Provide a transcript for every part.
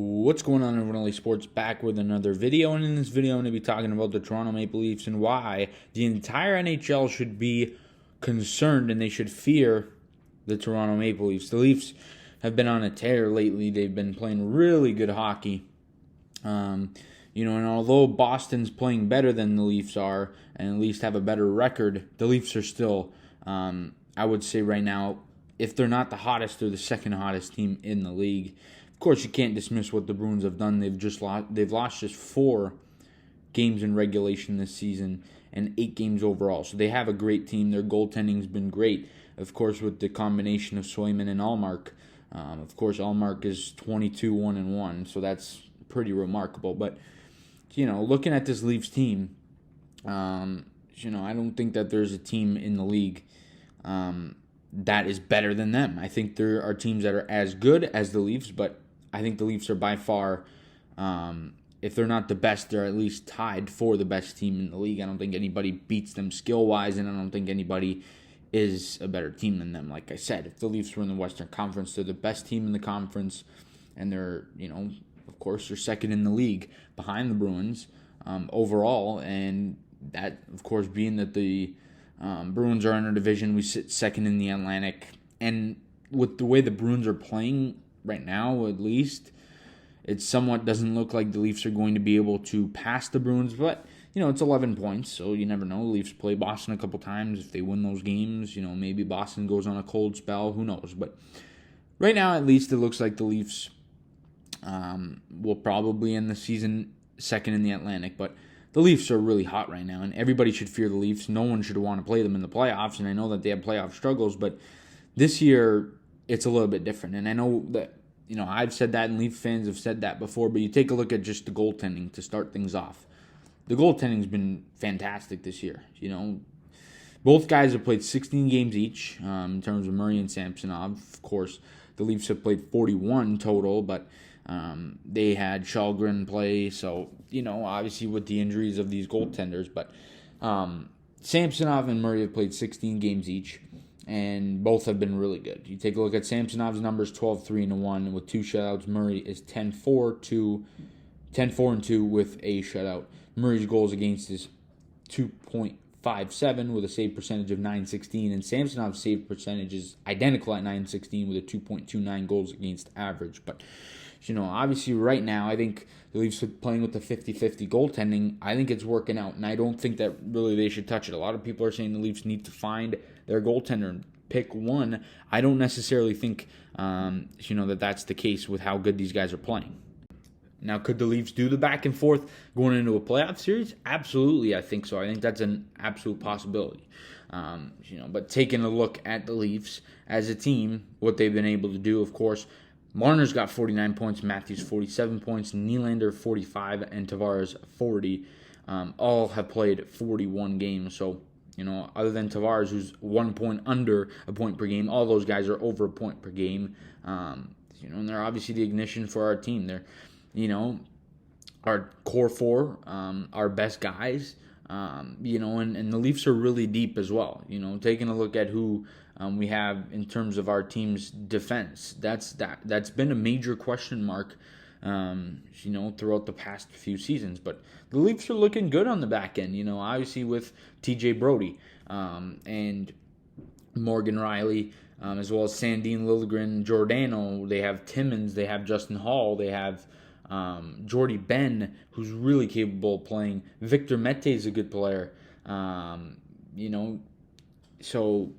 What's going on, everyone? LA Sports back with another video, and in this video I'm going to be talking about the Toronto Maple Leafs and why the entire NHL should be concerned and they should fear the Toronto Maple Leafs. The Leafs have been on a tear lately. They've been playing really good hockey. And although Boston's playing better than the Leafs are and at least have a better record, the Leafs are still, I would say right now, if they're not the hottest, they're the second hottest team in the league. Of course, you can't dismiss what the Bruins have done. They've lost just 4 games in regulation this season and 8 games overall. So they have a great team. Their goaltending's been great. Of course, with the combination of Swayman and Allmark. Of course, Allmark is 22-1-1, so that's pretty remarkable. But looking at this Leafs team, I don't think that there's a team in the league that is better than them. I think there are teams that are as good as the Leafs, but I think the Leafs are by far, if they're not the best, they're at least tied for the best team in the league. I don't think anybody beats them skill-wise, and I don't think anybody is a better team than them. Like I said, if the Leafs were in the Western Conference, they're the best team in the conference, and they're, of course, they're second in the league behind the Bruins overall, and that, of course, being that the Bruins are in our division, we sit second in the Atlantic, and with the way the Bruins are playing right now, at least, it somewhat doesn't look like the Leafs are going to be able to pass the Bruins, but, it's 11 points, so you never know. The Leafs play Boston a couple times. If they win those games, maybe Boston goes on a cold spell, who knows, but right now, at least, it looks like the Leafs will probably end the season second in the Atlantic, but the Leafs are really hot right now, and everybody should fear the Leafs. No one should want to play them in the playoffs, and I know that they have playoff struggles, but this year it's a little bit different. And I know that, I've said that, and Leaf fans have said that before, but you take a look at just the goaltending to start things off. The goaltending's been fantastic this year. Both guys have played 16 games each in terms of Murray and Samsonov. Of course, the Leafs have played 41 total, but they had Shalgren play, so, obviously with the injuries of these goaltenders. But Samsonov and Murray have played 16 games each, and both have been really good. You take a look at Samsonov's numbers, 12-3-1 with 2 shutouts. Murray is 10-4-2 with a shutout. Murray's goals against is 2.57 with a save percentage of .916, and Samsonov's save percentage is identical at .916 with a 2.29 goals against average. But obviously right now, I think the Leafs are playing with the 50-50 goaltending. I think it's working out, and I don't think that really they should touch it. A lot of people are saying the Leafs need to find their goaltender and pick one. I don't necessarily think, that that's the case with how good these guys are playing. Now, could the Leafs do the back and forth going into a playoff series? Absolutely, I think so. I think that's an absolute possibility. But taking a look at the Leafs as a team, what they've been able to do, of course, Marner's got 49 points, Matthews 47 points, Nylander 45, and Tavares 40. All have played 41 games. So, other than Tavares, who's 1 point under a point per game, all those guys are over a point per game. And they're obviously the ignition for our team. They're, our core 4, our best guys, and the Leafs are really deep as well. Taking a look at who we have in terms of our team's defense, that's been a major question mark, throughout the past few seasons. But the Leafs are looking good on the back end, obviously with TJ Brody and Morgan Riley, as well as Sandin Liljegren, Giordano. They have Timmins, they have Justin Hall, they have Jordy Ben, who's really capable of playing. Victor Mete is a good player, so.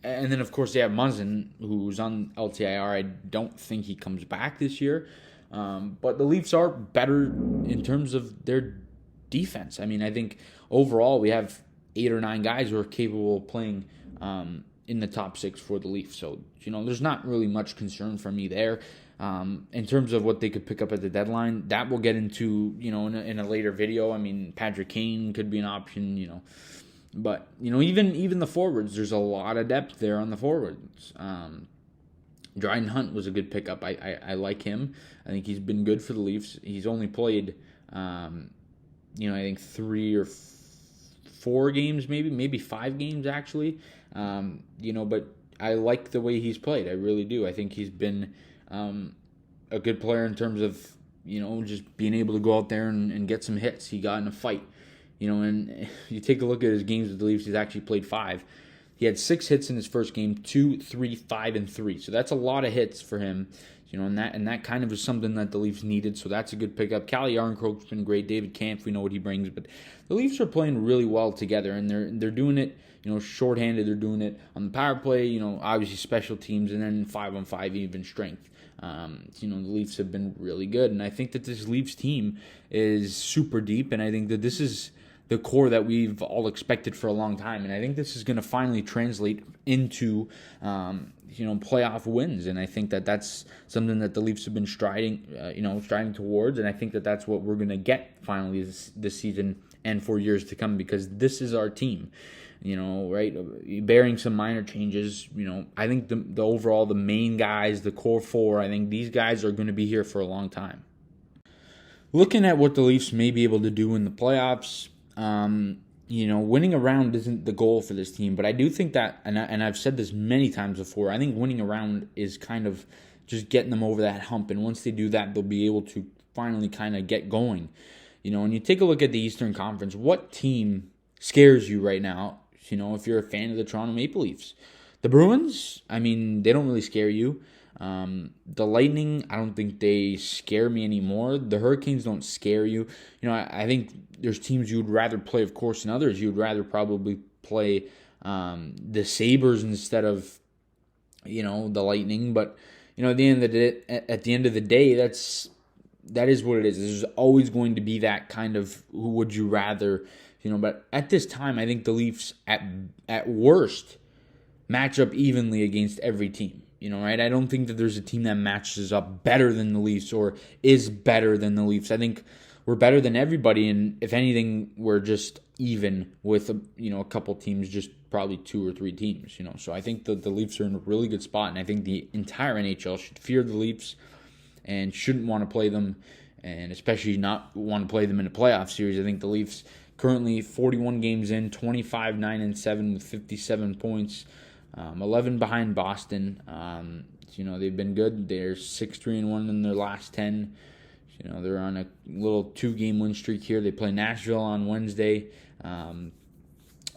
And then, of course, they have Muzzin, who's on LTIR. I don't think he comes back this year. But the Leafs are better in terms of their defense. I mean, I think overall we have 8 or 9 guys who are capable of playing in the top 6 for the Leafs. So, there's not really much concern for me there. In terms of what they could pick up at the deadline, that we'll get into, in a later video. I mean, Patrick Kane could be an option, But, even the forwards, there's a lot of depth there on the forwards. Dryden Hunt was a good pickup. I like him. I think he's been good for the Leafs. He's only played, I think 3 or 4 games, maybe 5 games, actually. But I like the way he's played. I really do. I think he's been a good player in terms of, just being able to go out there and get some hits. He got in a fight, and you take a look at his games with the Leafs, he's actually played 5. He had 6 hits in his first game, 2, 3, 5, and 3. So that's a lot of hits for him, and that kind of is something that the Leafs needed. So that's a good pickup. Calle Jarnkrok's been great. David Kampf, we know what he brings, but the Leafs are playing really well together, and they're doing it, shorthanded. They're doing it on the power play, obviously special teams, and then 5-on-5 even strength. The Leafs have been really good, and I think that this Leafs team is super deep, and I think that this is the core that we've all expected for a long time, and I think this is going to finally translate into playoff wins, and I think that that's something that the Leafs have been striding towards, and I think that that's what we're going to get finally this season and for years to come, because this is our team. Right? Bearing some minor changes, I think the overall, the main guys, the core 4, I think these guys are going to be here for a long time. Looking at what the Leafs may be able to do in the playoffs, winning a round isn't the goal for this team, but I do think that, and I've said this many times before, I think winning a round is kind of just getting them over that hump, and once they do that, they'll be able to finally kind of get going. And you take a look at the Eastern Conference, what team scares you right now? If you're a fan of the Toronto Maple Leafs. The Bruins, they don't really scare you. The Lightning, I don't think they scare me anymore. The Hurricanes don't scare you. I think there's teams you would rather play, of course, than others. You would rather probably play the Sabres instead of, the Lightning. But, at the end of the day, that is what it is. There's always going to be that kind of who would you rather. But at this time, I think the Leafs, at worst, match up evenly against every team. Right? I don't think that there's a team that matches up better than the Leafs or is better than the Leafs. I think we're better than everybody, and if anything, we're just even with a couple teams, just probably 2 or 3 teams. So I think that the Leafs are in a really good spot, and I think the entire NHL should fear the Leafs and shouldn't want to play them, and especially not want to play them in a playoff series. I think the Leafs currently 41 games in, 25, 9-7 with 57 points, 11 behind Boston. They've been good. They're 6-3-1 in their last 10. They're on a little 2-game win streak here. They play Nashville on Wednesday.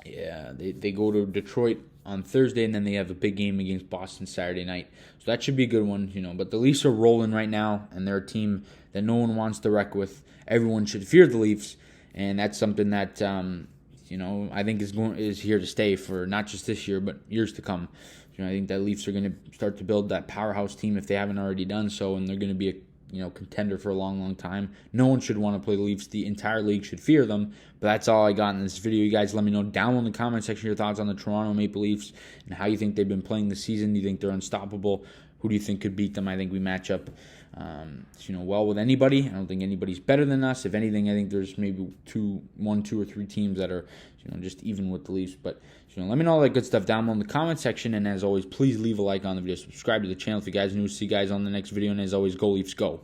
They go to Detroit on Thursday, and then they have a big game against Boston Saturday night. So that should be a good one, But the Leafs are rolling right now, and they're a team that no one wants to wreck with. Everyone should fear the Leafs. And that's something that I think is here to stay for not just this year but years to come. I think that Leafs are going to start to build that powerhouse team if they haven't already done so, and they're going to be a contender for a long, long time. No one should want to play the Leafs. The entire league should fear them. But that's all I got in this video. You guys let me know down in the comment section your thoughts on the Toronto Maple Leafs and how you think they've been playing this season. Do you think they're unstoppable? Who do you think could beat them? I think we match up well with anybody. I don't think anybody's better than us. If anything, I think there's maybe 1, 2, or 3 teams that are just even with the Leafs. But let me know all that good stuff down below in the comment section. And as always, please leave a like on the video. Subscribe to the channel if you guys are new. See you guys on the next video. And as always, go Leafs, go.